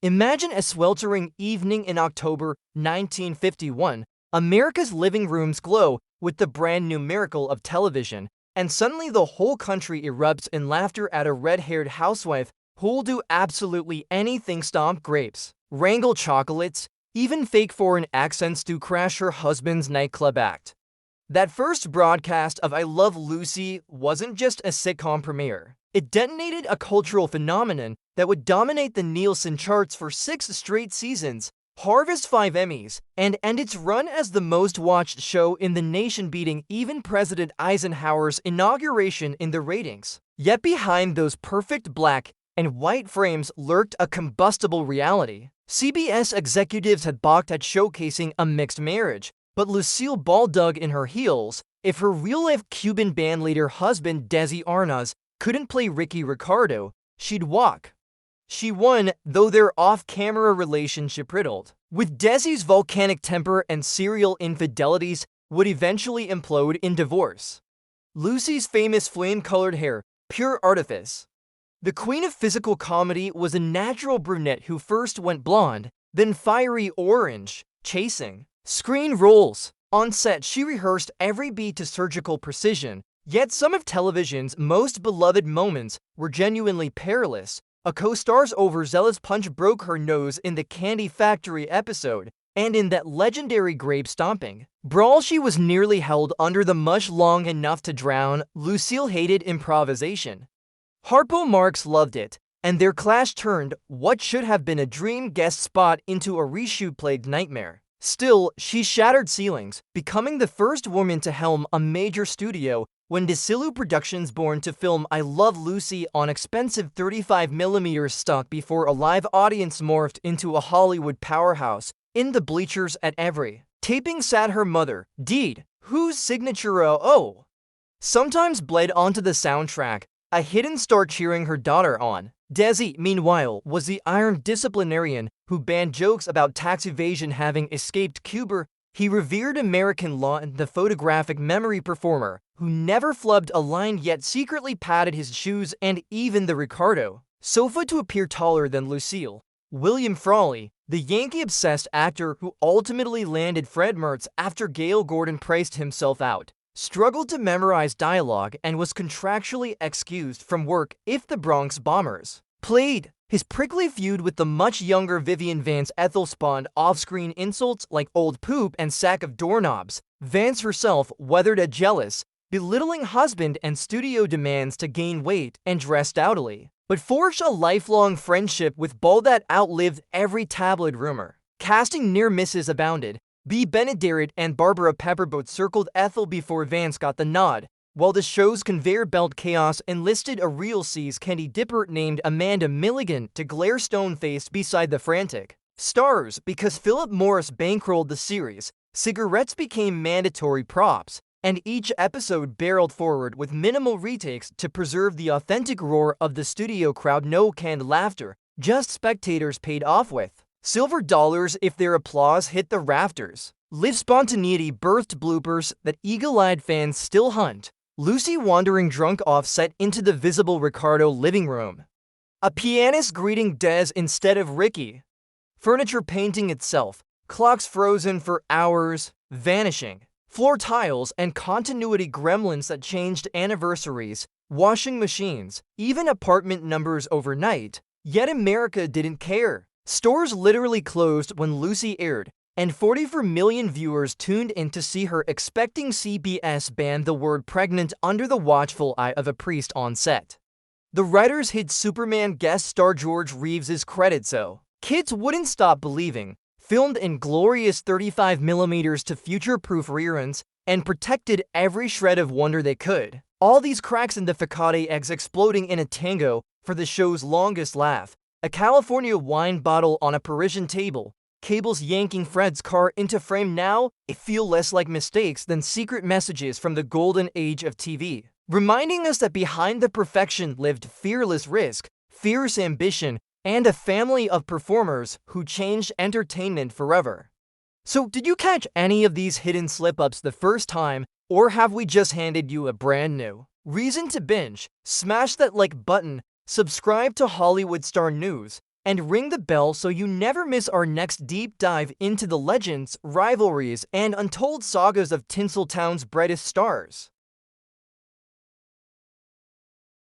Imagine a sweltering evening in October 1951. America's living rooms glow with the brand new miracle of television, and suddenly the whole country erupts in laughter at a red-haired housewife who'll do absolutely anything: stomp grapes, wrangle chocolates, even fake foreign accents to crash her husband's nightclub act. That first broadcast of I Love Lucy wasn't just a sitcom premiere. It detonated a cultural phenomenon that would dominate the Nielsen charts for 6 straight seasons, harvest 5 Emmys, and end its run as the most-watched show in the nation, beating even President Eisenhower's inauguration in the ratings. Yet behind those perfect black and white frames lurked a combustible reality. CBS executives had balked at showcasing a mixed marriage, but Lucille Ball dug in her heels. If her real-life Cuban bandleader husband Desi Arnaz couldn't play Ricky Ricardo, she'd walk. She won, though their off-camera relationship riddled, with Desi's volcanic temper and serial infidelities would eventually implode in divorce. Lucy's famous flame-colored hair, pure artifice. The queen of physical comedy was a natural brunette who first went blonde, then fiery orange, chasing screen roles. On set, she rehearsed every beat to surgical precision, yet some of television's most beloved moments were genuinely perilous. A co-star's overzealous punch broke her nose in the Candy Factory episode, and in that legendary grape-stomping brawl she was nearly held under the mush long enough to drown. Lucille hated improvisation. Harpo Marx loved it, and their clash turned what should have been a dream guest spot into a reshoot-plagued nightmare. Still, she shattered ceilings, becoming the first woman to helm a major studio when Desi Productions born to film I Love Lucy on expensive 35mm stock before a live audience morphed into a Hollywood powerhouse. In the bleachers at every taping sat her mother, Dee, whose signature "oh" sometimes bled onto the soundtrack, a hidden star cheering her daughter on. Desi, meanwhile, was the iron disciplinarian who banned jokes about tax evasion having escaped Cuba. He revered American law, and the photographic memory performer who never flubbed a line yet secretly patted his shoes and even the Ricardo sofa to appear taller than Lucille. William Frawley, the Yankee-obsessed actor who ultimately landed Fred Mertz after Gail Gordon priced himself out, struggled to memorize dialogue and was contractually excused from work if the Bronx Bombers played. His prickly feud with the much younger Vivian Vance Ethel spawned off-screen insults like old poop and sack of doorknobs. Vance herself weathered a jealous, belittling husband and studio demands to gain weight and dress stoutily, but forged a lifelong friendship with Ball that outlived every tabloid rumor. Casting near misses abounded. B. Benaderet and Barbara Pepperboat circled Ethel before Vance got the nod, while the show's conveyor belt chaos enlisted a real C's candy dipper named Amanda Milligan to glare stone-faced beside the frantic stars. Because Philip Morris bankrolled the series, cigarettes became mandatory props, and each episode barreled forward with minimal retakes to preserve the authentic roar of the studio crowd. No canned laughter, just spectators paid off with silver dollars if their applause hit the rafters. Live spontaneity birthed bloopers that eagle-eyed fans still hunt. Lucy wandering drunk off set into the visible Ricardo living room. A pianist greeting Des instead of Ricky. Furniture painting itself. Clocks frozen for hours, vanishing. Floor tiles and continuity gremlins that changed anniversaries. Washing machines, even apartment numbers overnight. Yet America didn't care. Stores literally closed when Lucy aired, and 44 million viewers tuned in to see her, expecting CBS ban the word pregnant under the watchful eye of a priest on set. The writers hid Superman guest star George Reeves's credits so kids wouldn't stop believing, filmed in glorious 35mm to future-proof reruns, and protected every shred of wonder they could. All these cracks in the facade eggs exploding in a tango for the show's longest laugh. A California wine bottle on a Parisian table, cables yanking Fred's car into frame. Now, it feel less like mistakes than secret messages from the golden age of TV, reminding us that behind the perfection lived fearless risk, fierce ambition, and a family of performers who changed entertainment forever. So, did you catch any of these hidden slip-ups the first time, or have we just handed you a brand new reason to binge? Smash that like button. Subscribe to Hollywood Star News and ring the bell so you never miss our next deep dive into the legends, rivalries, and untold sagas of Tinseltown's brightest stars.